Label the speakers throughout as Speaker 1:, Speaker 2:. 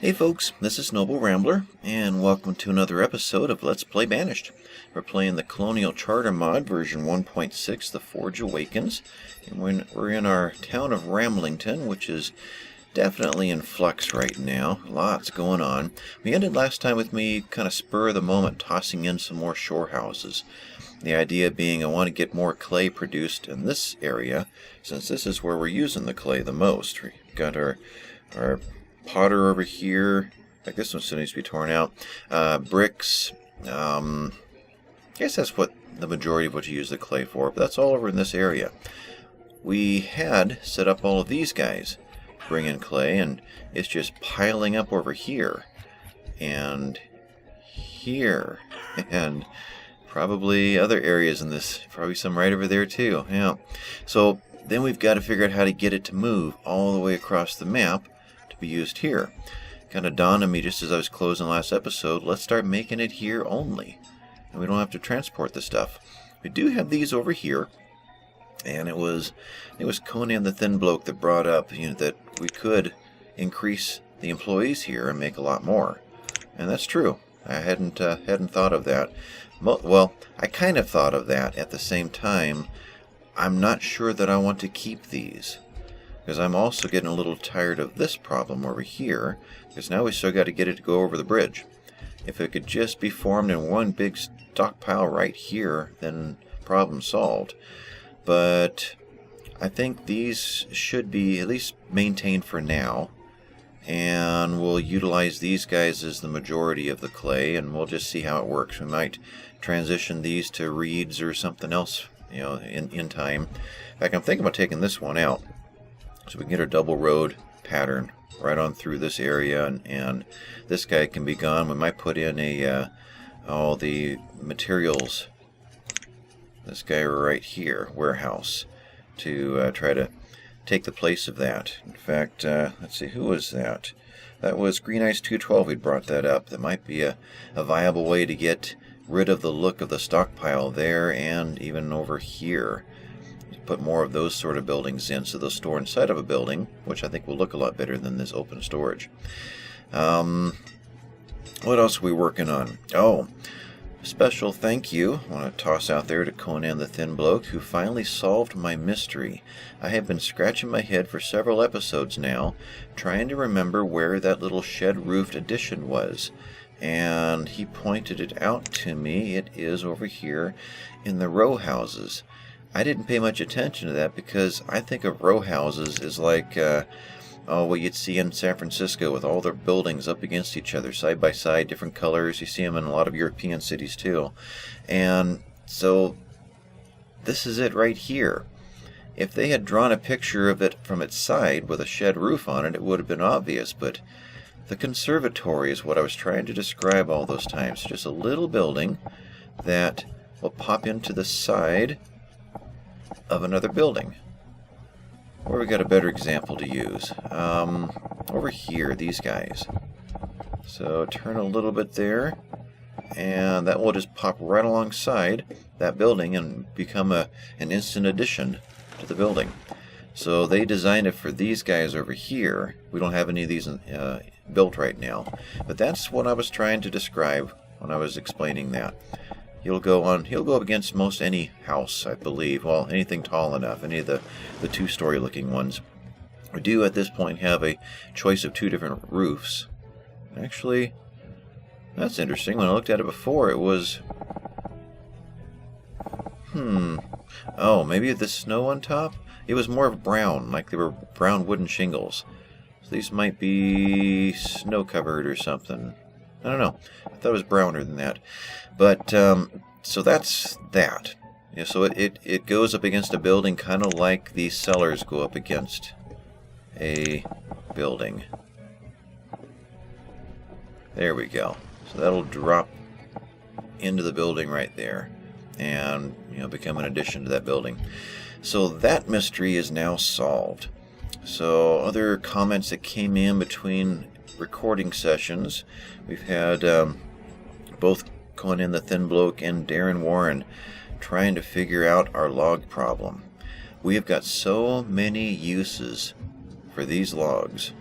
Speaker 1: Hey folks, this is Noble Rambler, and welcome to another episode of Let's Play Banished. We're playing the Colonial Charter mod, version 1.6, the Forge Awakens, and we're in our town of Ramblington, which is definitely in flux right now. Lots going on. We ended last time with me kind of spur of the moment tossing in some more shore houses. The idea being I want to get more clay produced in this area, since this is where we're using the clay the most. We've got our Potter over here. Like this one still needs to be torn out. Bricks. I guess that's what the majority of what you use the clay for, but that's all over in this area. We had set up all of these guys, bring in clay, and it's just piling up over here and here and probably other areas in this, probably some right over there too. Yeah. So then we've got to figure out how to get it to move all the way across the map to be used here. Kind of dawned on me just as I was closing last episode, let's start making it here only, and we don't have to transport the stuff. We do have these over here, and it was Conan the Thin Bloke that brought up, that we could increase the employees here and make a lot more, and that's true. I hadn't thought of that. Well, I kind of thought of that. At the same time, I'm not sure that I want to keep these, because I'm also getting a little tired of this problem over here, because now we still got to get it to go over the bridge. If it could just be formed in one big stockpile right here, then problem solved. But I think these should be at least maintained for now, and we'll utilize these guys as the majority of the clay, and we'll just see how it works. We might transition these to reeds or something else, in time. In fact, I'm thinking about taking this one out, so we can get our double road pattern right on through this area, and this guy can be gone. We might put in all the materials, this guy right here, warehouse, to try to take the place of that. In fact, let's see, who was that? That was Green Ice 212. We brought that up. That might be a viable way to get rid of the look of the stockpile there, and even over here. Put more of those sort of buildings in, so they'll store inside of a building, which I think will look a lot better than this open storage. What else are we working on? Oh, special thank you I want to toss out there to Conan the Thin Bloke, who finally solved my mystery. I have been scratching my head for several episodes now, trying to remember where that little shed-roofed addition was, and he pointed it out to me. It is over here in the row houses. I didn't pay much attention to that because I think of row houses as like what you'd see in San Francisco with all their buildings up against each other, side by side, different colors. You see them in a lot of European cities too. And so this is it right here. If they had drawn a picture of it from its side with a shed roof on it, it would have been obvious, but the conservatory is what I was trying to describe all those times. Just a little building that will pop into the side of another building. Or we got a better example to use. Over here, these guys. So turn a little bit there, and that will just pop right alongside that building and become an instant addition to the building. So they designed it for these guys over here. We don't have any of these built right now, but that's what I was trying to describe when I was explaining that. He'll go up against most any house, I believe. Well, anything tall enough, any of the two-story looking ones. We do at this point have a choice of two different roofs. Actually, that's interesting. When I looked at it before, it was... Oh, maybe the snow on top? It was more of brown, like they were brown wooden shingles. So these might be snow-covered or something. I don't know. I thought it was browner than that. But, so that's that. So it goes up against a building kind of like these cellars go up against a building. There we go. So that'll drop into the building right there and, become an addition to that building. So that mystery is now solved. So other comments that came in between recording sessions, we've had both Conan the Thin Bloke and Darren Warren trying to figure out our log problem. We have got so many uses for these logs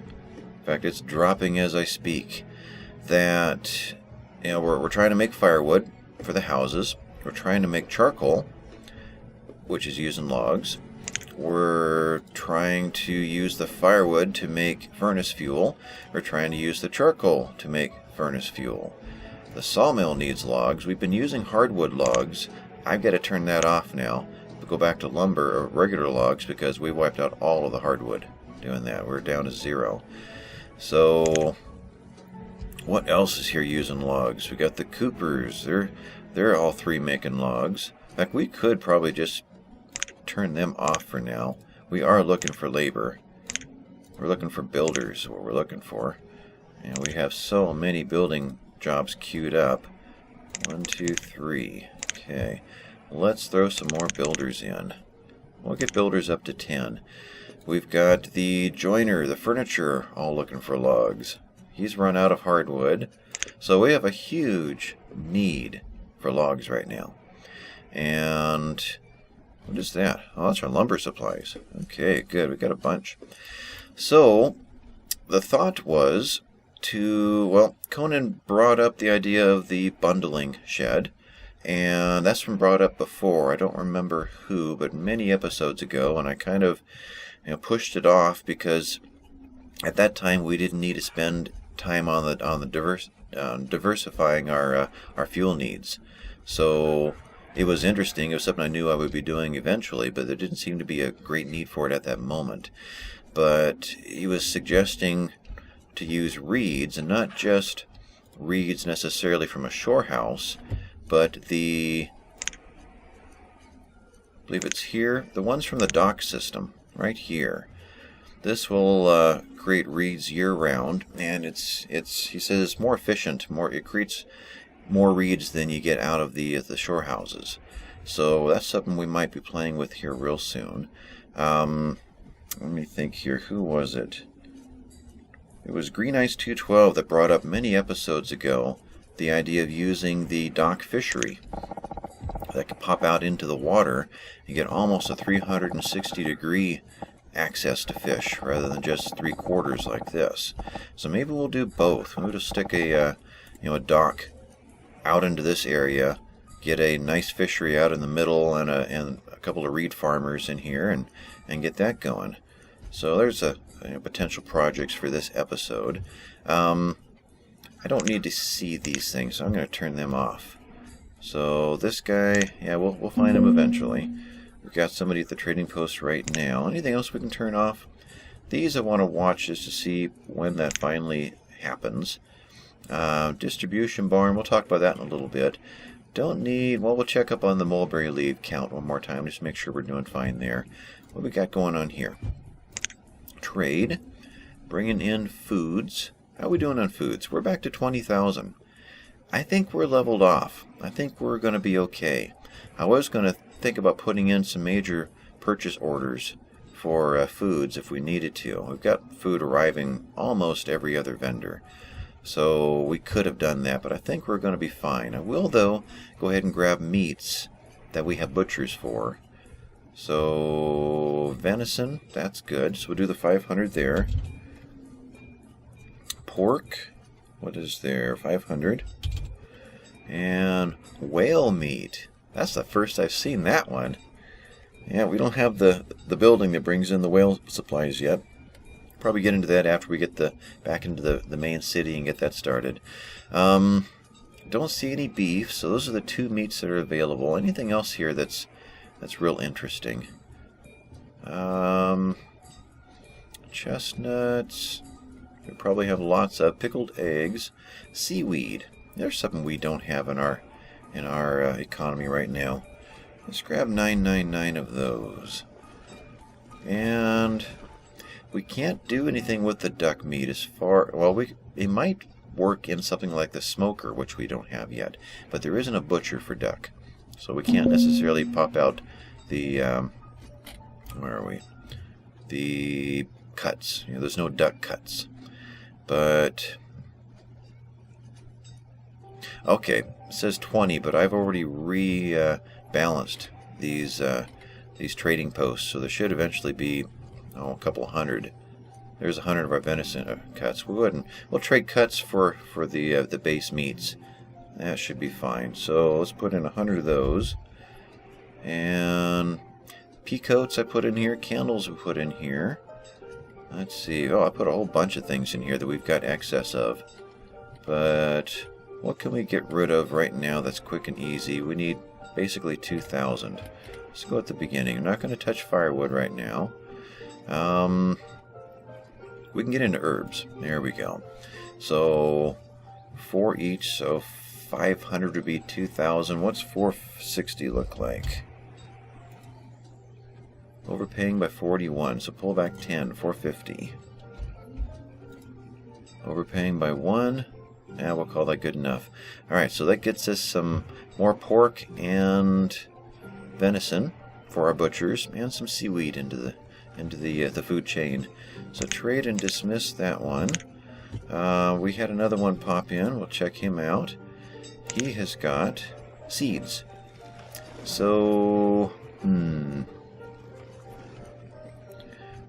Speaker 1: In fact, it's dropping as I speak. That, we're trying to make firewood for the houses. We're trying to make charcoal, which is using logs. We're trying to use the firewood to make furnace fuel. We're trying to use the charcoal to make furnace fuel. The sawmill needs logs. We've been using hardwood logs. I've got to turn that off now. We'll go back to lumber or regular logs because we wiped out all of the hardwood doing that. We're down to 0. So what else is here using logs? We got the Coopers. They're all 3 making logs. In fact, we could probably just turn them off for now. We are looking for labor. We're looking for builders, what we're looking for. And we have so many building jobs queued up. 1, 2, 3. Okay. Let's throw some more builders in. We'll get builders up to 10. We've got the joiner, the furniture, all looking for logs. He's run out of hardwood. So we have a huge need for logs right now. And what is that? Oh, that's our lumber supplies. Okay, good. We got a bunch. So the thought was Conan brought up the idea of the bundling shed. And that's been brought up before. I don't remember who, but many episodes ago. And I kind of pushed it off because at that time we didn't need to spend time on the diversifying our fuel needs. So it was interesting. It was something I knew I would be doing eventually, but there didn't seem to be a great need for it at that moment. But he was suggesting to use reeds, and not just reeds necessarily from a shore house, but I believe it's here, the ones from the dock system, right here. This will create reeds year-round, and he says it's more efficient. It creates more reeds than you get out of the shore houses. So that's something we might be playing with here real soon. Let me think here. Who was it? It was Green Ice 212 that brought up many episodes ago the idea of using the dock fishery that can pop out into the water and get almost a 360-degree access to fish rather than just 3/4 like this. So maybe we'll do both. We'll just stick a dock out into this area, get a nice fishery out in the middle, and a couple of reed farmers in here, and get that going. So there's potential projects for this episode. I don't need to see these things, so I'm going to turn them off. So this guy, we'll find him eventually. We've got somebody at the trading post right now. Anything else we can turn off? These I want to watch just to see when that finally happens. Distribution barn, we'll talk about that in a little bit. We'll check up on the mulberry leaf count one more time, just to make sure we're doing fine there. What we got going on here? Trade, bringing in foods. How are we doing on foods? We're back to 20,000. I think we're leveled off. I think we're going to be okay. I was going to think about putting in some major purchase orders for foods if we needed to. We've got food arriving almost every other vendor. So we could have done that, but I think we're going to be fine. I will, though, go ahead and grab meats that we have butchers for. So venison, that's good. So we'll do the 500 there. Pork, what is there? 500. And whale meat. That's the first I've seen that one. Yeah, we don't have the building that brings in the whale supplies yet. Probably get into that after we get back into the main city and get that started. Don't see any beef, so those are the 2 meats that are available. Anything else here that's real interesting? Chestnuts. We probably have lots of pickled eggs. Seaweed. There's something we don't have in our economy right now. Let's grab 999 of those. And we can't do anything with the duck meat it might work in something like the smoker, which we don't have yet. But there isn't a butcher for duck. So we can't necessarily pop out the, where are we? The cuts. There's no duck cuts. But okay, it says 20, but I've already rebalanced these trading posts, so there should eventually be a couple hundred There's 100 of our venison cuts. We'll trade cuts for the base meats. That should be fine. So let's put in 100 of those. And pea coats I put in here. Candles we put in here. Let's see. Oh, I put a whole bunch of things in here that we've got excess of. But what can we get rid of right now that's quick and easy? We need basically 2,000. Let's go at the beginning. I'm not going to touch firewood right now. We can get into herbs. There we go. So 4 each, so 500 would be 2,000. What's 460 look like? Overpaying by 41, so pull back 10, 450. Overpaying by 1. Yeah, we'll call that good enough. Alright, so that gets us some more pork and venison for our butchers, and some seaweed into the food chain. So trade and dismiss that one. We had another one pop in. We'll check him out. He has got seeds. So,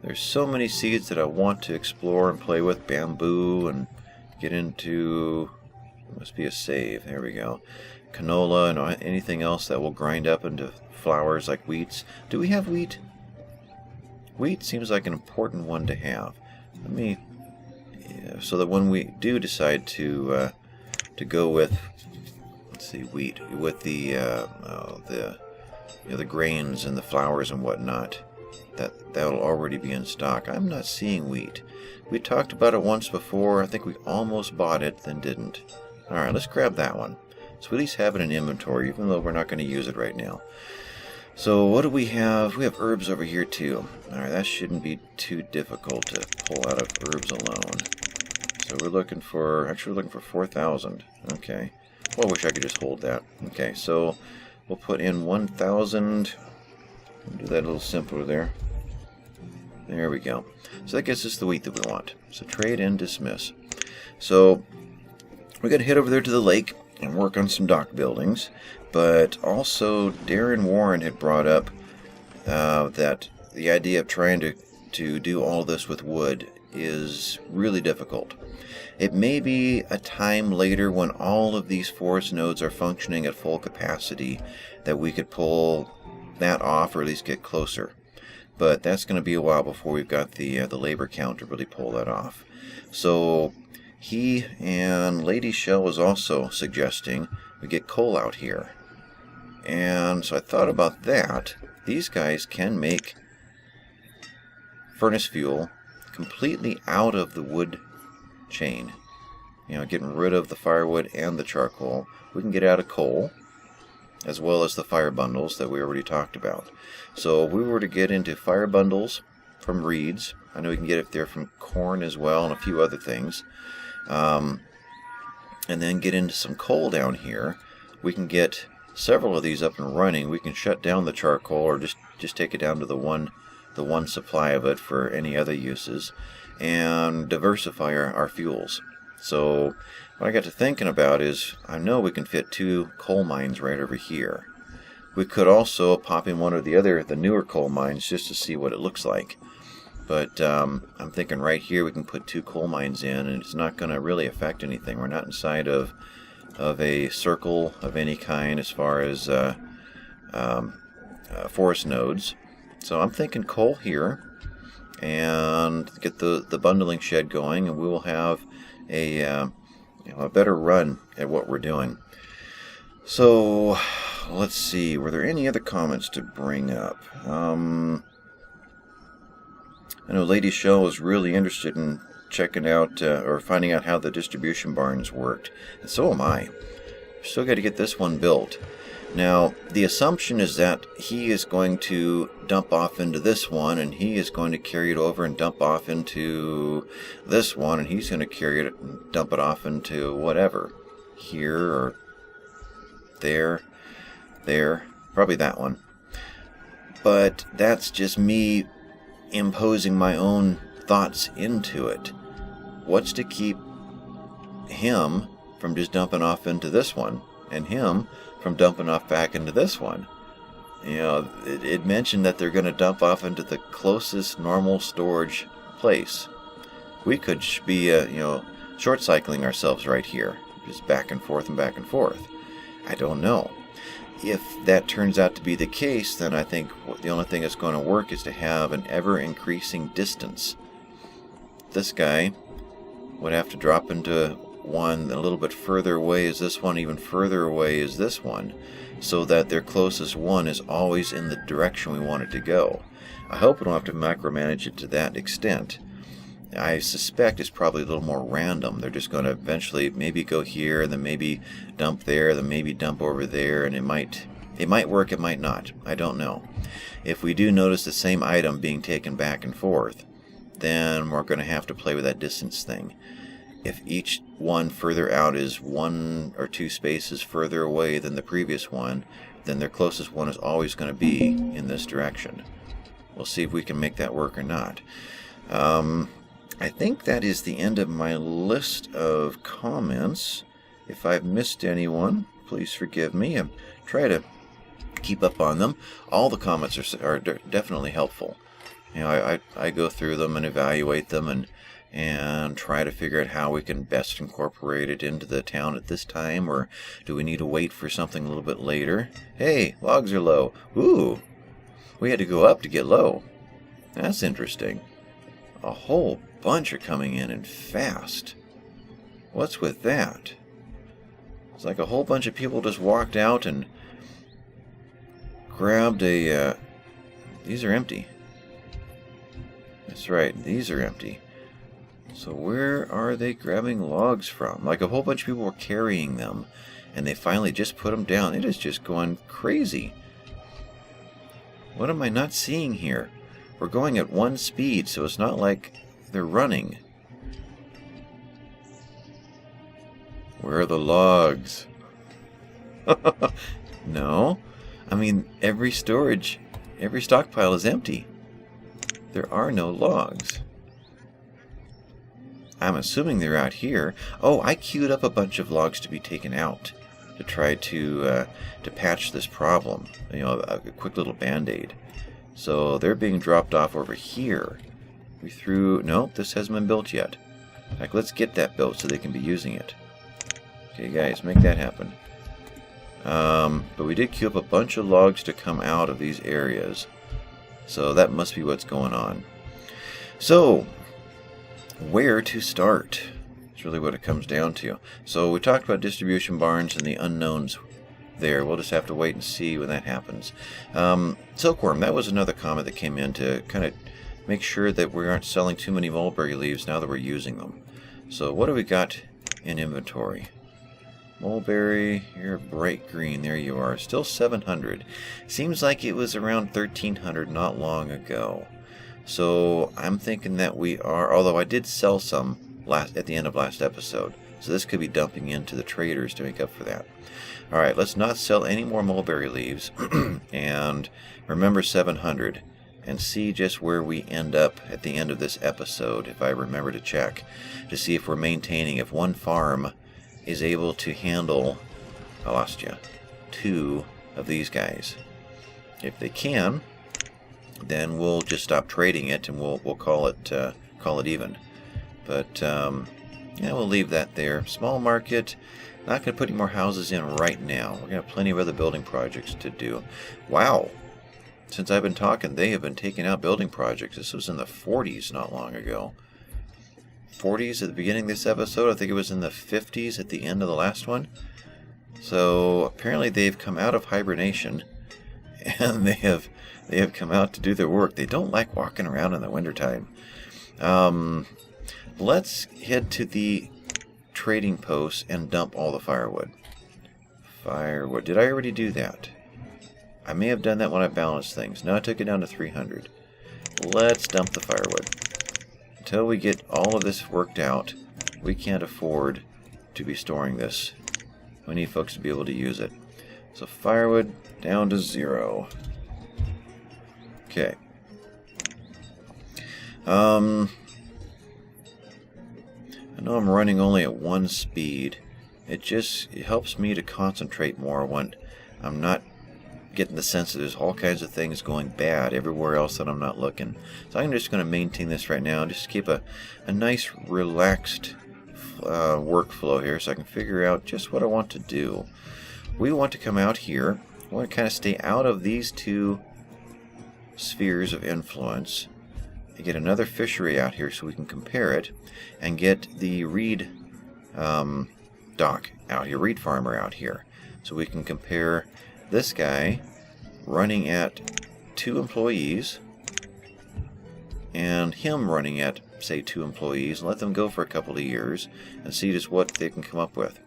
Speaker 1: there's so many seeds that I want to explore and play with. Bamboo and get into... Must be a save. There we go. Canola and anything else that will grind up into flours like wheats. Do we have wheat? Wheat seems like an important one to have. Let me... so that when we do decide to go with... Let's see, wheat. With the grains and the flours and whatnot, that'll already be in stock. I'm not seeing wheat. We talked about it once before. I think we almost bought it, then didn't. Alright, let's grab that one. So we at least have it in inventory, even though we're not going to use it right now. So what do we have? We have herbs over here too. Alright, that shouldn't be too difficult to pull out of herbs alone. So we're looking for, actually we're looking for 4,000. Okay. Well, I wish I could just hold that. Okay, so we'll put in 1,000. Do that a little simpler there. There we go. So that gets us the wheat that we want. So trade and dismiss. So we're going to head over there to the lake and work on some dock buildings. But also Darren Warren had brought up that the idea of trying to do all this with wood is really difficult. It may be a time later when all of these forest nodes are functioning at full capacity that we could pull that off, or at least get closer. But that's going to be a while before we've got the labor count to really pull that off. So he and Lady Shell was also suggesting we get coal out here. And so I thought about that. These guys can make furnace fuel completely out of the wood chain. You know, getting rid of the firewood and the charcoal. We can get out of coal, as well as the fire bundles that we already talked about. So if we were to get into fire bundles from reeds, I know we can get it there from corn as well and a few other things, and then get into some coal down here, we can get several of these up and running. We can shut down the charcoal or just take it down to the one supply of it for any other uses, and diversify our fuels. So what I got to thinking about is, I know we can fit 2 coal mines right over here. We could also pop in one or the newer coal mines, just to see what it looks like. But I'm thinking right here we can put 2 coal mines in, and it's not going to really affect anything. We're not inside of a circle of any kind as far as forest nodes. So I'm thinking coal here, and get the bundling shed going, and we will have a better run at what we're doing. So let's see, were there any other comments to bring up? I know Lady Shell was really interested in checking out or finding out how the distribution barns worked, and so am I. Still got to get this one built. Now, the assumption is that he is going to dump off into this one, and he is going to carry it over and dump off into this one, and he's going to carry it and dump it off into whatever. Here or there, probably that one. But that's just me imposing my own thoughts into it. What's to keep him from just dumping off into this one, and him from dumping off back into this one? You know, it mentioned that they're going to dump off into the closest normal storage place. We could be, short cycling ourselves right here, just back and forth and back and forth. I don't know. If that turns out to be the case, then I think the only thing that's going to work is to have an ever-increasing distance. This guy would have to drop into one a little bit further away as this one, even further away as this one, so that their closest one is always in the direction we want it to go. I hope we don't have to micromanage it to that extent. I suspect it's probably a little more random. They're just going to eventually maybe go here, and then maybe dump there, then maybe dump over there, and it might work, it might not. I don't know. If we do notice the same item being taken back and forth, then we're going to have to play with that distance thing. If each one further out is 1 or 2 spaces further away than the previous one, then their closest one is always going to be in this direction. We'll see if we can make that work or not. I think that is the end of my list of comments. If I've missed anyone, please forgive me. I try to keep up on them. All the comments are definitely helpful. I go through them and evaluate them and try to figure out how we can best incorporate it into the town at this time, or do we need to wait for something a little bit later? Hey, logs are low. Ooh, we had to go up to get low. That's interesting. A whole bunch are coming in and fast. What's with that? It's like a whole bunch of people just walked out and grabbed a... these are empty. That's right, these are empty. So where are they grabbing logs from? Like a whole bunch of people were carrying them, and they finally just put them down. It is just going crazy. What am I not seeing here? We're going at 1 speed, so it's not like they're running. Where are the logs? No. I mean, every stockpile is empty. There are no logs. I'm assuming they're out here. Oh, I queued up a bunch of logs to be taken out to try to patch this problem. A quick little band-aid. So they're being dropped off over here. Nope, this hasn't been built yet. Like, let's get that built so they can be using it. Okay, guys, make that happen. But we did queue up a bunch of logs to come out of these areas. So that must be what's going on. So, where to start? It's really what it comes down to. So we talked about distribution barns and the unknowns there. We'll just have to wait and see when that happens. Silkworm, that was another comment that came in to kind of make sure that we aren't selling too many mulberry leaves now that we're using them. So what do we got in inventory? Mulberry, you're bright green. There you are. Still 700. Seems like it was around 1,300 not long ago. So I'm thinking that we are, although I did sell some at the end of last episode. So this could be dumping into the traders to make up for that. Alright, let's not sell any more mulberry leaves. And remember 700. And see just where we end up at the end of this episode, if I remember to check, to see if we're maintaining, if one farm is able to handle, I lost you, 2 of these guys. If they can, then we'll just stop trading it and we'll call it even. But yeah, we'll leave that there. Small market. Not going to put any more houses in right now. We're going to have plenty of other building projects to do. Wow. Since I've been talking, they have been taking out building projects. This was in the 40s not long ago. 40s at the beginning of this episode. I think it was in the 50s at the end of the last one. So apparently they've come out of hibernation, and they have come out to do their work. They don't like walking around in the wintertime. Let's head to the trading post and dump all the firewood. Firewood. Did I already do that? I may have done that when I balanced things. No, I took it down to 300. Let's dump the firewood. Until we get all of this worked out, we can't afford to be storing this. We need folks to be able to use it. So firewood down to 0. Okay. I know I'm running only at 1 speed. It helps me to concentrate more when I'm not getting the sense that there's all kinds of things going bad everywhere else that I'm not looking. So I'm just going to maintain this right now, just keep a nice relaxed workflow here so I can figure out just what I want to do. We want to come out here. I want to kind of stay out of these two spheres of influence and get another fishery out here so we can compare it, and get the reed dock out here, reed farmer out here, so we can compare this guy running at 2 employees and him running at, say, 2 employees, and let them go for a couple of years and see just what they can come up with.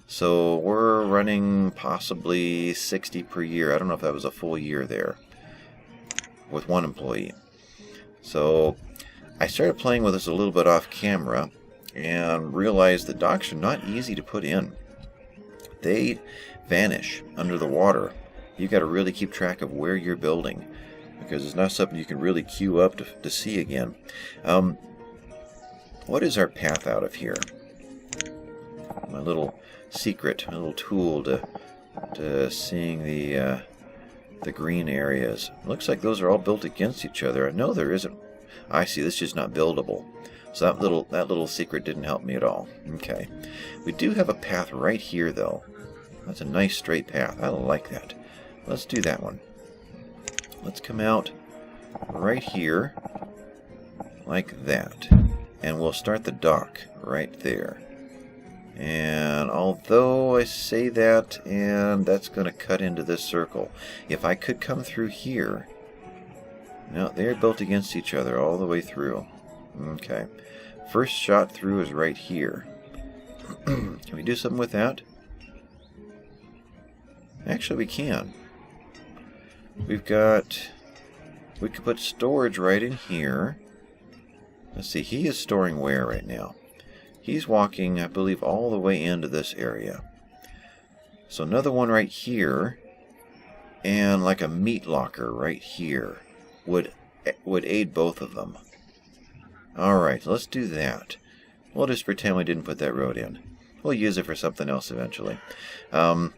Speaker 1: So we're running possibly 60 per year. I don't know if that was a full year there with 1 employee. So I started playing with this a little bit off camera and realized the docks are not easy to put in. They vanish under the water. You got to really keep track of where you're building, because it's not something you can really queue up to see again. What is our path out of here? My little secret, my little tool to seeing the green areas. Looks like those are all built against each other. No, there isn't. I see. This is just not buildable. So that little secret didn't help me at all. Okay. We do have a path right here, though. That's a nice straight path. I like that. Let's do that one. Let's come out right here like that. And we'll start the dock right there. And although I say that, and that's going to cut into this circle, if I could come through here... No, they're built against each other all the way through. Okay. First shot through is right here. Can we do something with that? Actually, we can. We could put storage right in here. Let's see, he is storing where right now? He's walking, I believe, all the way into this area. So another one right here, and like a meat locker right here would aid both of them. Alright, let's do that. We'll just pretend we didn't put that road in. We'll use it for something else eventually. So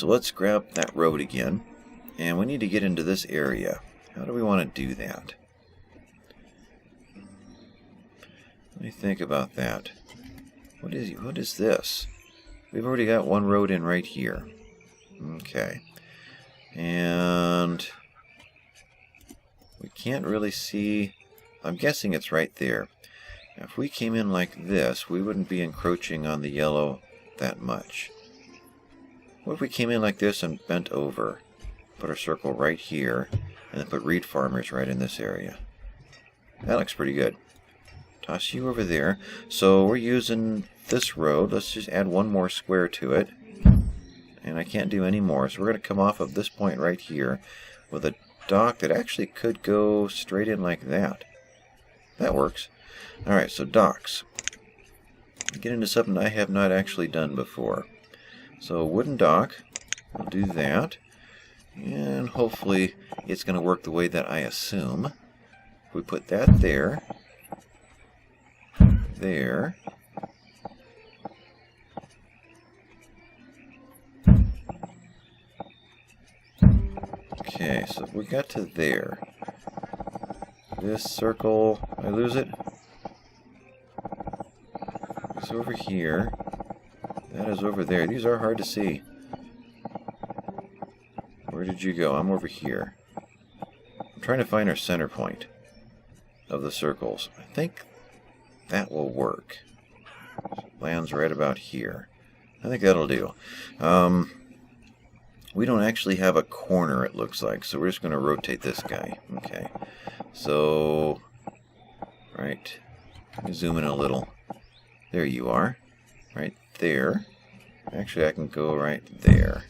Speaker 1: let's grab that road again. And we need to get into this area. How do we want to do that? Let me think about that. What is this? We've already got one road in right here. Okay. And we can't really see... I'm guessing it's right there. Now, if we came in like this, we wouldn't be encroaching on the yellow that much. What if we came in like this and bent over? Put our circle right here, and then put reed farmers right in this area. That looks pretty good. Toss you over there. So we're using this road. Let's just add one more square to it. And I can't do any more. So we're going to come off of this point right here with a dock that actually could go straight in like that. That works. Alright, so docks. Get into something I have not actually done before. So wooden dock. We'll do that. And hopefully it's going to work the way that I assume. If we put that there. There. Okay, so we got to there. This circle, I lose it. It's over here. That is over there. These are hard to see. Where did you go? I'm over here. I'm trying to find our center point of the circles. I think that will work. Lands right about here. I think that'll do. We don't actually have a corner, it looks like, so we're just going to rotate this guy. Okay. So, right. Zoom in a little. There you are. Right there. Actually, I can go right there.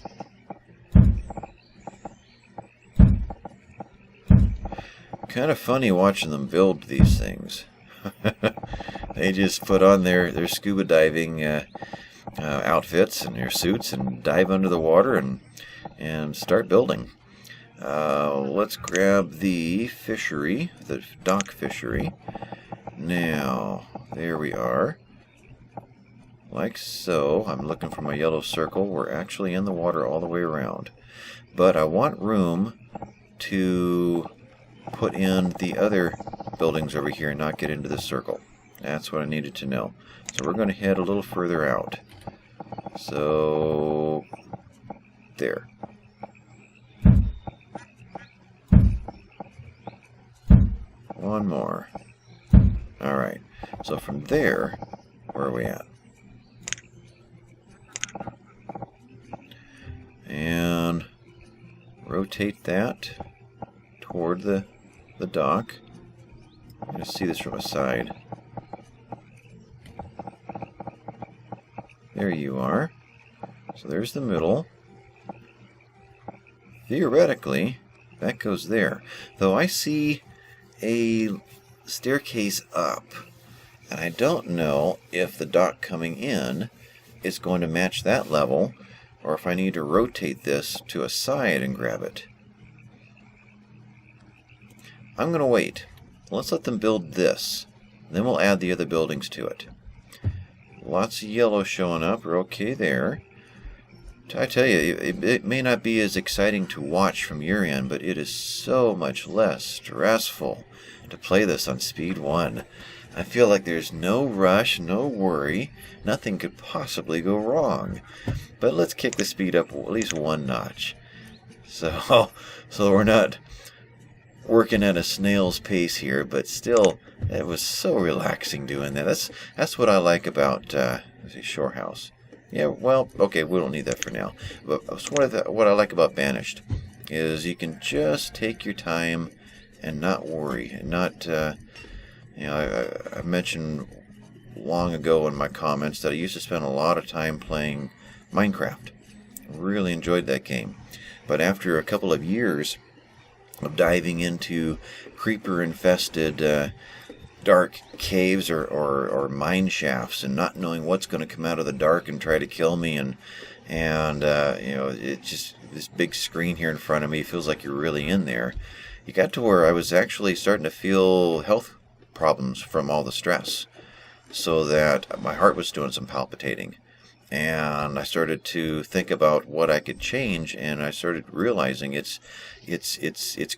Speaker 1: Kind of funny watching them build these things. They just put on their scuba diving outfits and their suits and dive under the water and start building. Let's grab the fishery, the dock fishery. Now, there we are. like so. I'm looking for my yellow circle. We're actually in the water all the way around. But I want room to put in the other buildings over here and not get into the circle. That's what I needed to know. So we're going to head a little further out. So, there. One more. Alright, so from there, where are we at? And rotate that toward the dock. I'm going to see this from a side. There you are. So there's the middle. Theoretically, that goes there. Though I see a staircase up, and I don't know if the dock coming in is going to match that level, or if I need to rotate this to a side and grab it. I'm going to wait. Let's let them build this. Then we'll add the other buildings to it. Lots of yellow showing up. We're okay there. I tell you, it may not be as exciting to watch from your end, but it is so much less stressful to play this on speed 1. I feel like there's no rush, no worry. Nothing could possibly go wrong. But let's kick the speed up at least 1 notch. So we're not working at a snail's pace here, but still, it was so relaxing doing that. That's what I like about Shore House. Yeah, well, okay, we don't need that for now. But what I like about Banished is you can just take your time and not worry, and not, I mentioned long ago in my comments that I used to spend a lot of time playing Minecraft. I really enjoyed that game. But after a couple of years of diving into creeper-infested dark caves or mine shafts and not knowing what's going to come out of the dark and try to kill me, and it's just this big screen here in front of me feels like you're really in there. You got to where I was actually starting to feel health problems from all the stress, so that my heart was doing some palpitating, and I started to think about what I could change, and I started realizing it's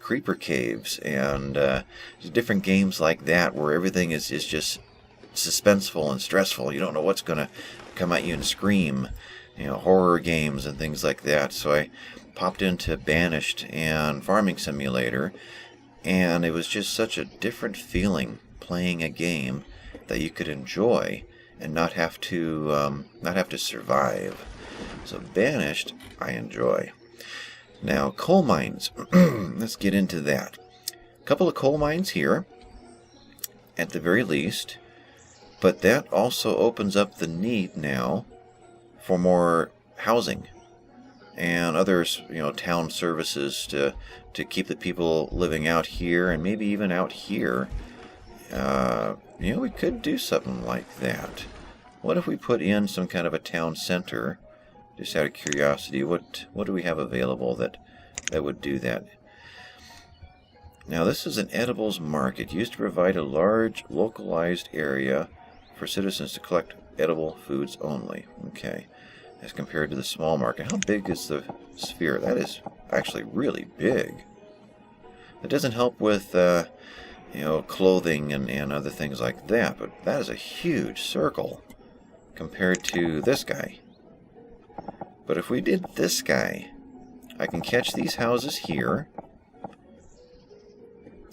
Speaker 1: creeper caves and different games like that where everything is just suspenseful and stressful. You don't know what's going to come at you and scream, horror games and things like that. So I popped into Banished and Farming Simulator, and it was just such a different feeling playing a game that you could enjoy and not have to survive. So Banished, I enjoy. Now, coal mines. Let's get into that. A couple of coal mines here, at the very least, but that also opens up the need now for more housing and other, town services to keep the people living out here and maybe even out here. We could do something like that. What if we put in some kind of a town center? Just out of curiosity, what do we have available that would do that? Now, this is an edibles market used to provide a large localized area for citizens to collect edible foods only. Okay, as compared to the small market. How big is the sphere? That is actually really big. It doesn't help with clothing and other things like that, but that is a huge circle compared to this guy. But if we did this guy, I can catch these houses here.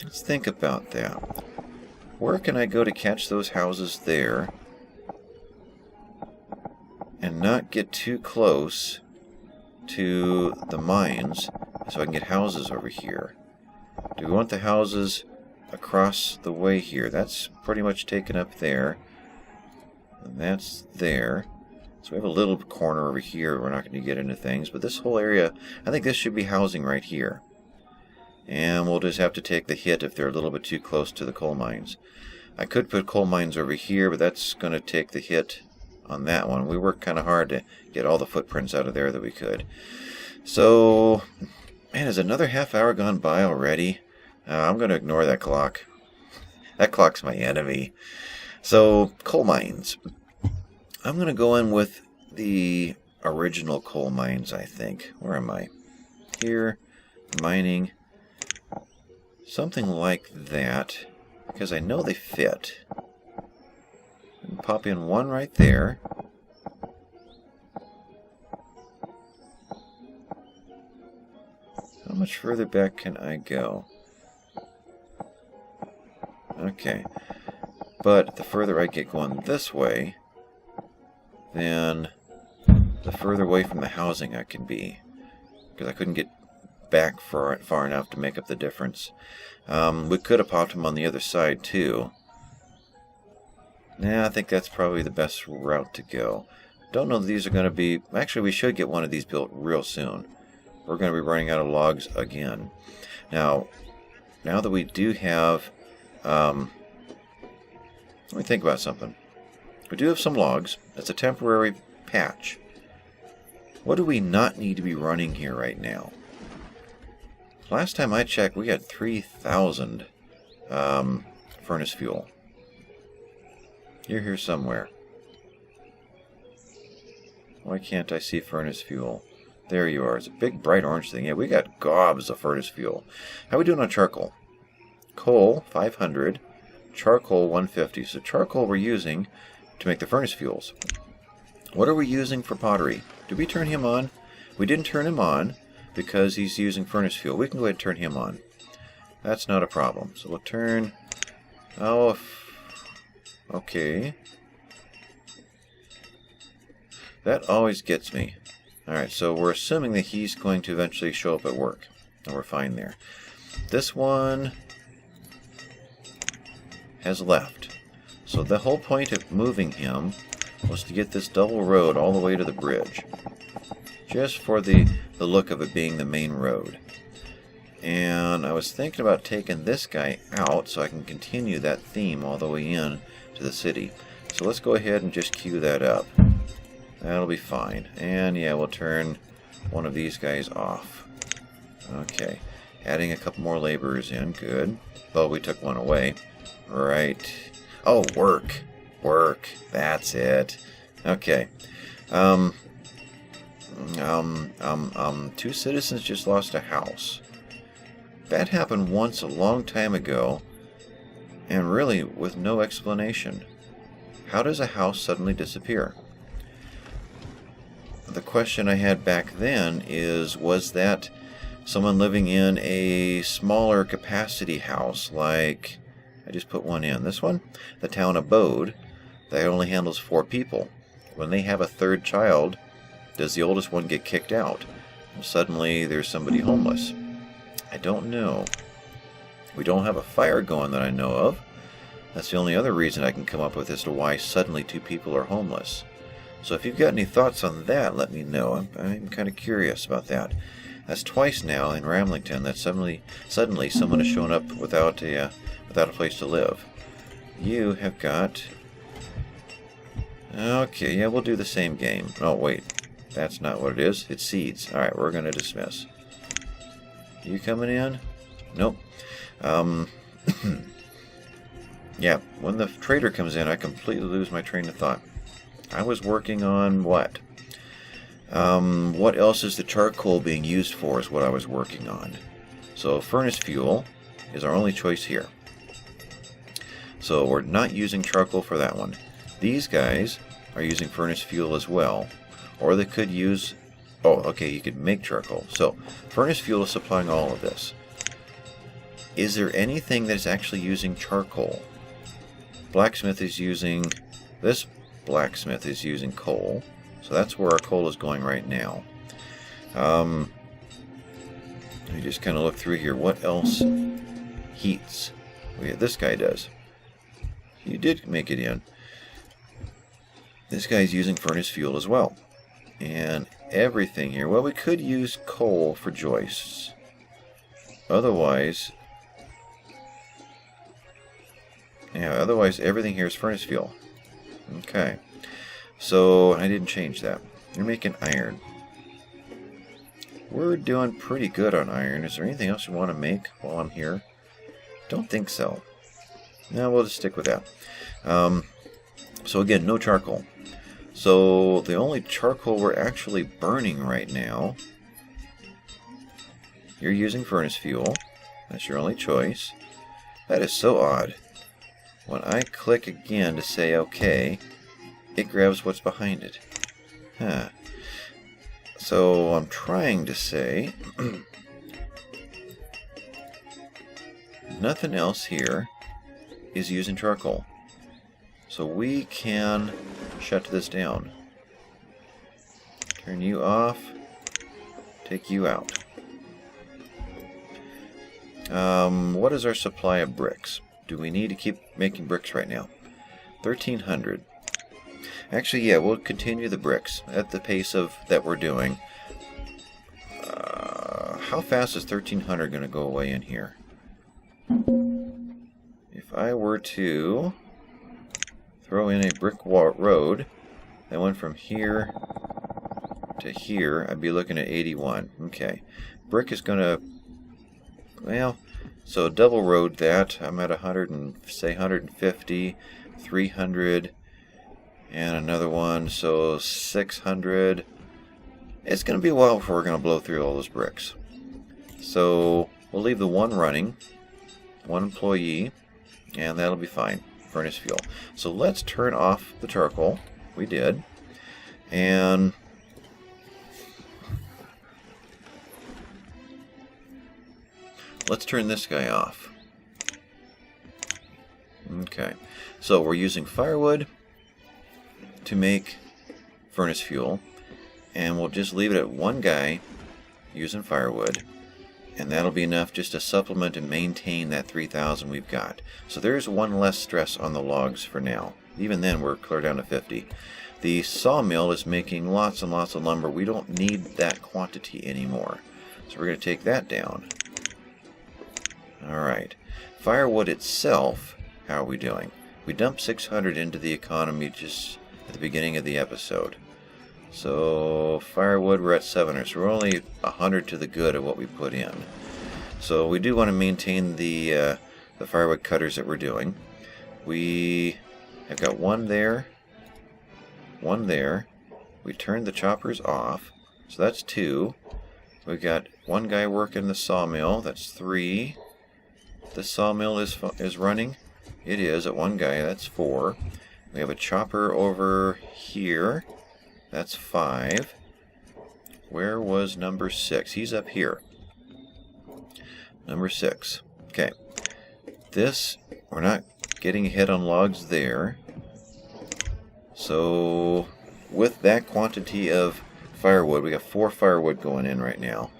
Speaker 1: Let's think about that. Where can I go to catch those houses there and not get too close to the mines so I can get houses over here? Do we want the houses across the way here? That's pretty much taken up there. And that's there. So we have a little corner over here. We're not going to get into things. But this whole area, I think this should be housing right here. And we'll just have to take the hit if they're a little bit too close to the coal mines. I could put coal mines over here, but that's going to take the hit on that one. We worked kind of hard to get all the footprints out of there that we could. So, man, has another half hour gone by already? I'm going to ignore that clock. That clock's my enemy. So, coal mines. I'm going to go in with the original coal mines, I think. Where am I? Here, mining. Something like that, because I know they fit. Pop in one right there. How much further back can I go? Okay. But the further I get going this way, then the further away from the housing I can be. Because I couldn't get back far enough to make up the difference. We could have popped them on the other side too. Yeah, I think that's probably the best route to go. Don't know if these are going to be... Actually, we should get one of these built real soon. We're going to be running out of logs again. Now that we do have... let me think about something. We do have some logs. It's a temporary patch. What do we not need to be running here right now? Last time I checked, we had 3,000 furnace fuel. You're here somewhere. Why can't I see furnace fuel? There you are. It's a big bright orange thing. Yeah, we got gobs of furnace fuel. How are we doing on charcoal? Coal, 500. Charcoal, 150. So charcoal we're using to make the furnace fuels. What are we using for pottery? Did we turn him on? We didn't turn him on because he's using furnace fuel. We can go ahead and turn him on. That's not a problem. So we'll turn... Oh, okay. That always gets me. Alright, so we're assuming that he's going to eventually show up at work. And we're fine there. This one has left. So the whole point of moving him was to get this double road all the way to the bridge. Just for the look of it being the main road. And I was thinking about taking this guy out so I can continue that theme all the way in to the city. So let's go ahead and just queue that up. That'll be fine. And yeah, we'll turn one of these guys off. Okay. Adding a couple more laborers in. Good. Well, we took one away. Right. Oh, work. Work. That's it. Okay. Two citizens just lost a house. That happened once a long time ago, and really with no explanation. How does a house suddenly disappear? The question I had back then is, was that someone living in a smaller capacity house, like, I just put one in, this one, the town abode, that only handles 4 people. When they have a third child, does the oldest one get kicked out? Well, suddenly there's somebody homeless. I don't know. We don't have a fire going that I know of. That's the only other reason I can come up with as to why suddenly 2 people are homeless. So if you've got any thoughts on that, let me know. I'm kind of curious about that. That's twice now in Ramlington that suddenly someone has shown up without a place to live. You have got... Okay, yeah, we'll do the same game. Oh, wait. That's not what it is. It's seeds. Alright, we're going to dismiss. You coming in? Nope. Yeah, when the trader comes in, I completely lose my train of thought. I was working on what? What else is the charcoal being used for is what I was working on. So furnace fuel is our only choice here. So we're not using charcoal for that one. These guys are using furnace fuel as well. Or they could use... Oh, okay, you could make charcoal. So furnace fuel is supplying all of this. Is there anything that's actually using charcoal? Blacksmith is using... This blacksmith is using coal. So that's where our coal is going right now. Let me just kind of look through here. What else heats? Oh, yeah, this guy does. You did make it in. This guy's using furnace fuel as well. And everything here. Well, we could use coal for joists. Otherwise... Yeah, otherwise everything here is furnace fuel. Okay. So, I didn't change that. You're making iron. We're doing pretty good on iron. Is there anything else you want to make while I'm here? Don't think so. No, we'll just stick with that. So again, no charcoal. So the only charcoal we're actually burning right now, you're using furnace fuel. That's your only choice. That is so odd. When I click again to say OK, it grabs what's behind it. Huh. So I'm trying to say nothing else here is using charcoal. So we can shut this down. Turn you off. Take you out. What is our supply of bricks? Do we need to keep making bricks right now? 1,300. Actually, yeah, we'll continue the bricks at the pace of that we're doing. How fast is 1,300 going to go away in here? If I were to throw in a brick road that went from here to here, I'd be looking at 81. Okay. Brick is going to, well, so double road that. I'm at 100 and say 150, 300, and another one, so 600. It's going to be a while before we're going to blow through all those bricks. So we'll leave the one running, one employee, and that'll be fine. Furnace fuel. So let's turn off the charcoal. We did. And let's turn this guy off. Okay. So we're using firewood to make furnace fuel. And we'll just leave it at one guy using firewood. And that'll be enough just to supplement and maintain that 3,000 we've got. So there's one less stress on the logs for now. Even then, we're clear down to 50. The sawmill is making lots and lots of lumber. We don't need that quantity anymore. So we're going to take that down. Alright. Firewood itself, how are we doing? We dumped 600 into the economy just at the beginning of the episode. So firewood, we're at 700. So we're only 100 to the good of what we put in. So we do want to maintain the firewood cutters that we're doing. We have got one there, one there. We turned the choppers off, so that's 2. We've got one guy working the sawmill. That's 3. The sawmill is running. It is at one guy. That's 4. We have a chopper over here. That's 5. Where was number 6? He's up here. Number 6. Okay. This, we're not getting ahead on logs there. So, with that quantity of firewood, we got 4 firewood going in right now.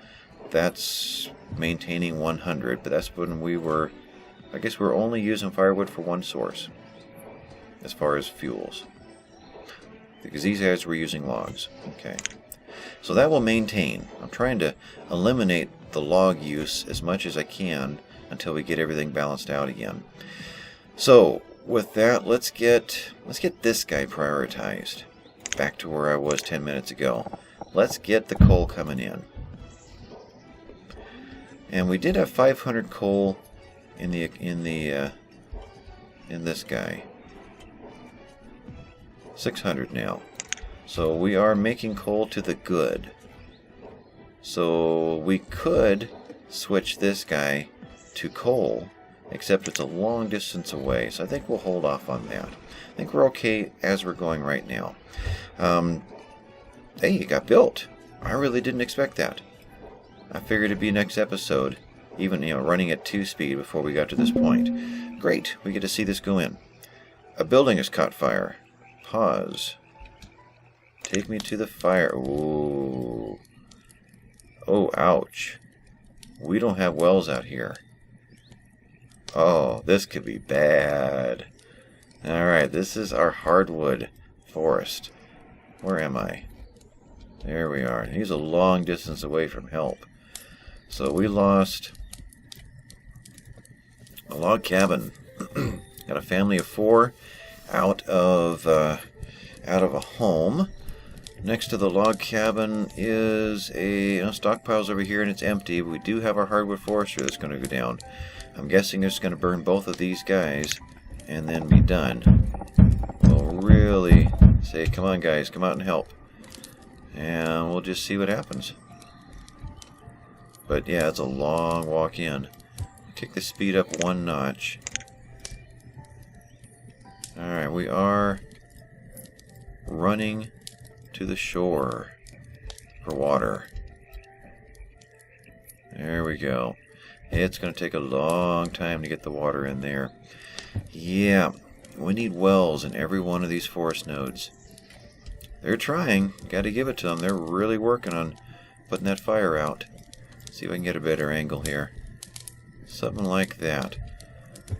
Speaker 1: That's maintaining 100, but that's when we were, I guess we're only using firewood for one source as far as fuels. Because these guys were using logs. Okay. So that will maintain. I'm trying to eliminate the log use as much as I can until we get everything balanced out again. So with that, let's get this guy prioritized. Back to where I was 10 minutes ago. Let's get the coal coming in. And we did have 500 coal in this guy. 600 now. So we are making coal to the good. So we could switch this guy to coal, except it's a long distance away. So I think we'll hold off on that. I think we're okay as we're going right now. Hey, it got built. I really didn't expect that. I figured it'd be next episode, even running at 2 speed before we got to this point. Great, we get to see this go in. A building has caught fire. Pause. Take me to the fire. Ooh. Oh, ouch. We don't have wells out here. Oh, this could be bad. Alright, this is our hardwood forest. Where am I? There we are. He's a long distance away from help. So we lost a log cabin. Got a family of 4 out of a home. Next to the log cabin is a stockpiles over here, and it's empty. We do have our hardwood forester that's going to go down. I'm guessing it's going to burn both of these guys and then be done. We'll really Say, come on guys, come out and help. And we'll just see what happens. But yeah, it's a long walk in. Kick the speed up 1 notch. Alright, we are running to the shore for water. There we go. It's going to take a long time to get the water in there. Yeah, we need wells in every one of these forest nodes. They're trying. Got to give it to them. They're really working on putting that fire out. See if I can get a better angle here. Something like that.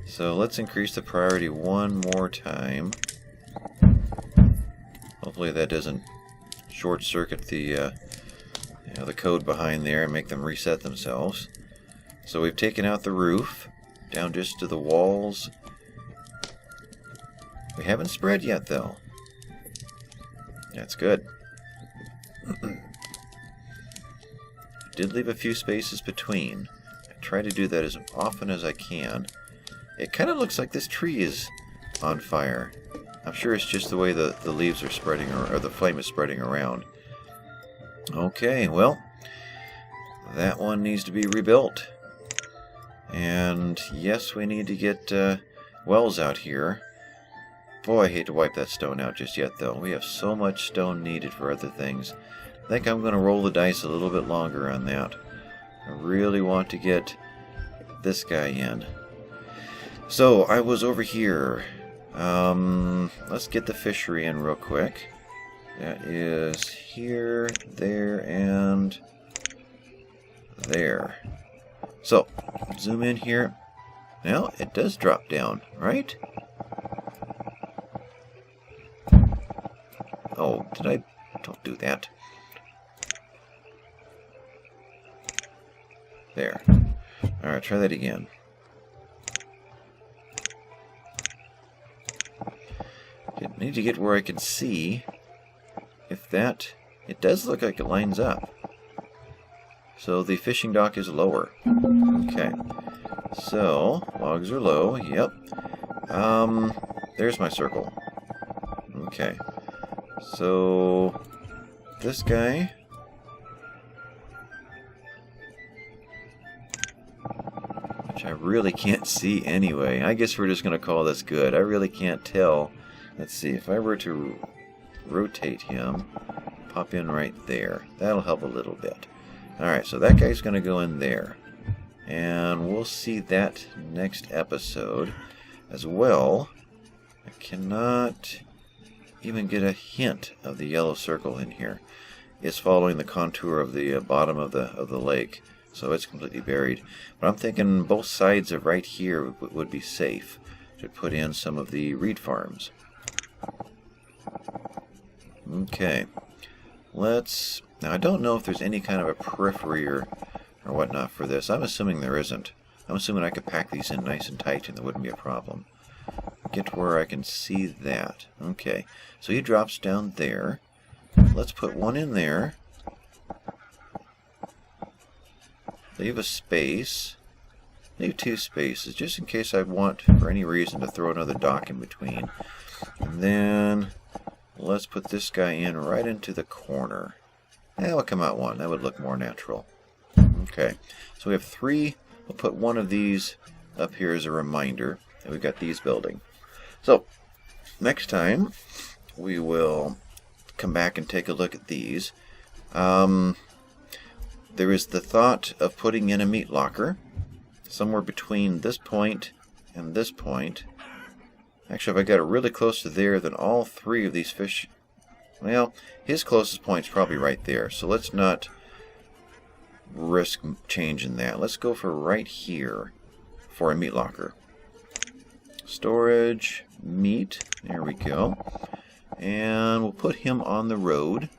Speaker 1: So let's increase the priority 1 more time. Hopefully that doesn't short circuit the the code behind there and make them reset themselves. So we've taken out the roof down just to the walls. We haven't spread yet though. That's good. Did leave a few spaces between. I try to do that as often as I can. It kind of looks like this tree is on fire. I'm sure it's just the way the leaves are spreading, or the flame is spreading around. Okay, well, that one needs to be rebuilt. And yes, we need to get wells out here. Boy, I hate to wipe that stone out just yet, though. We have so much stone needed for other things. I think I'm going to roll the dice a little bit longer on that. I really want to get this guy in. So, I was over here. Let's get the fishery in real quick. That is here, there, and there. So, zoom in here. Now, it does drop down, right? Oh, did I? Don't do that. There. Alright, try that again. Need to get where I can see if that... It does look like it lines up. So the fishing dock is lower. Okay. So, logs are low. Yep. There's my circle. Okay. So, this guy... which I really can't see anyway. I guess we're just going to call this good. I really can't tell. Let's see, if I were to rotate him, pop in right there. That'll help a little bit. Alright, so that guy's going to go in there. And we'll see that next episode as well. I cannot even get a hint of the yellow circle in here. It's following the contour of the bottom of the lake, so it's completely buried. But I'm thinking both sides of right here would be safe to put in some of the reed farms. Okay, let's... Now, I don't know if there's any kind of a periphery or whatnot for this. I'm assuming there isn't. I'm assuming I could pack these in nice and tight and there wouldn't be a problem. Get to where I can see that. Okay, so he drops down there. Let's put one in there. Leave a space. Leave 2 spaces, just in case I want, for any reason, to throw another dock in between. And then let's put this guy in right into the corner. That would come out 1. That would look more natural. Okay, so we have 3. We'll put one of these up here as a reminder that we've got these building. So, next time we will come back and take a look at these. There is the thought of putting in a meat locker somewhere between this point and this point. Actually, if I got it really close to there, then all 3 of these fish... Well, his closest point's probably right there, so let's not risk changing that. Let's go for right here for a meat locker. Storage, meat, there we go. And we'll put him on the road,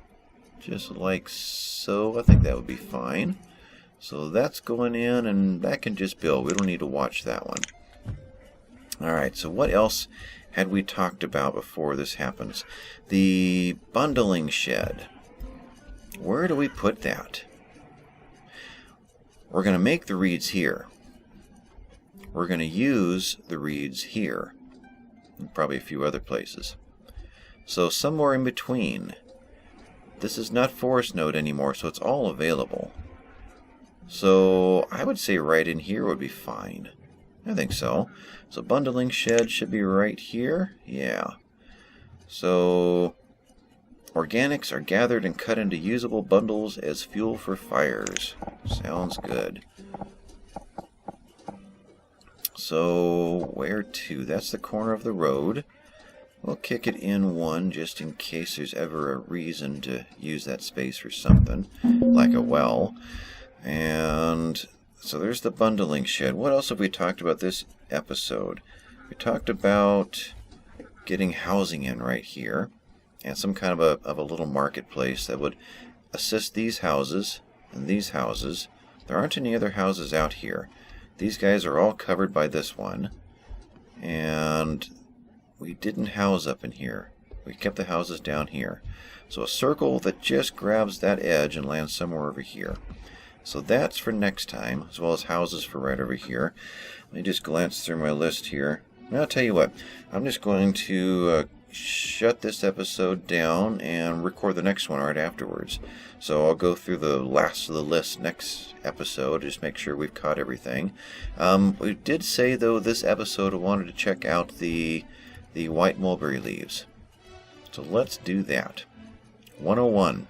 Speaker 1: just like so. I think that would be fine. So that's going in, and that can just build. We don't need to watch that one. Alright, so what else had we talked about before this happens? The bundling shed. Where do we put that? We're going to make the reeds here. We're going to use the reeds here. And probably a few other places. So somewhere in between. This is not forest node anymore, so it's all available. So I would say right in here would be fine. I think so. So bundling shed should be right here. Yeah. So organics are gathered and cut into usable bundles as fuel for fires. Sounds good. So where to? That's the corner of the road. We'll kick it in one just in case there's ever a reason to use that space for something, like a well. And so there's the bundling shed. What else have we talked about this episode? We talked about getting housing in right here, and some kind of a little marketplace that would assist these houses and these houses. There aren't any other houses out here. These guys are all covered by this one, and we didn't house up in here. We kept the houses down here. So a circle that just grabs that edge and lands somewhere over here. So that's for next time, as well as houses for right over here. Let me just glance through my list here. Now, I'll tell you what. I'm just going to shut this episode down and record the next one right afterwards. So I'll go through the last of the list next episode, just make sure we've caught everything. We did say, though, this episode I wanted to check out the white mulberry leaves. So let's do that. 101.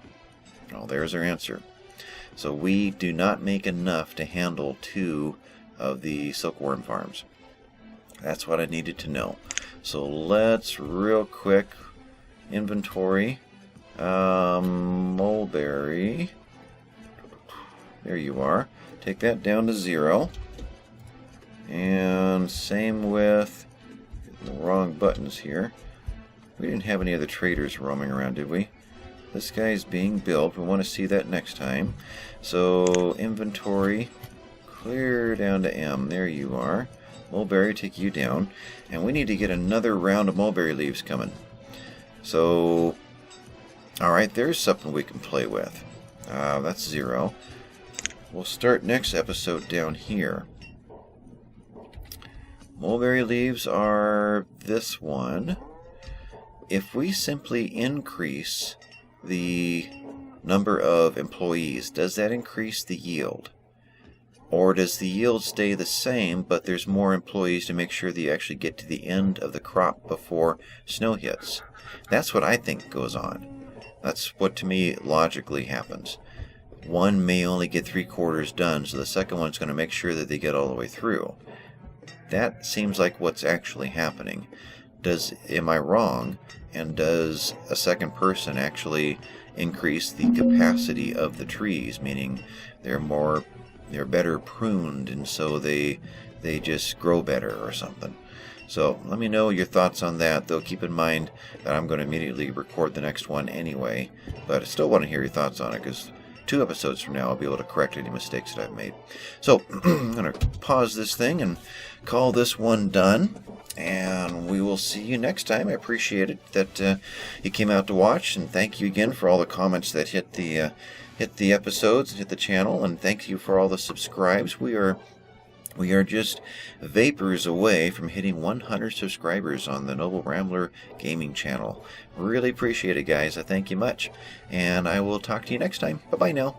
Speaker 1: Oh, there's our answer. So we do not make enough to handle 2 of the silkworm farms. That's what I needed to know. So let's real quick inventory. Mulberry. There you are. Take that down to 0. And same with the wrong buttons here. We didn't have any other traders roaming around, did we? This guy's being built. We want to see that next time. So inventory, clear down to M. There you are. Mulberry, take you down. And we need to get another round of mulberry leaves coming. So, alright, there's something we can play with. That's 0. We'll start next episode down here. Mulberry leaves are this one. If we simply increase the number of employees, does that increase the yield? Or does the yield stay the same, but there's more employees to make sure that you actually get to the end of the crop before snow hits? That's what I think goes on. That's what, to me, logically happens. One may only get 3/4 done, so the second one's going to make sure that they get all the way through. That seems like what's actually happening. Am I wrong? And does a second person actually increase the capacity of the trees, meaning they're better pruned, and so they just grow better or something? So let me know your thoughts on that, though keep in mind that I'm going to immediately record the next one anyway, but I still want to hear your thoughts on it, because 2 episodes from now I'll be able to correct any mistakes that I've made. So I'm going to pause this thing and call this one done, and we will see you next time. I appreciate it that you came out to watch, and thank you again for all the comments that hit the episodes and hit the channel, and thank you for all the subscribes. We are just vapors away from hitting 100 subscribers on the Noble Rambler gaming channel. Really appreciate it, guys. I thank you much, and I will talk to you next time. Bye-bye now.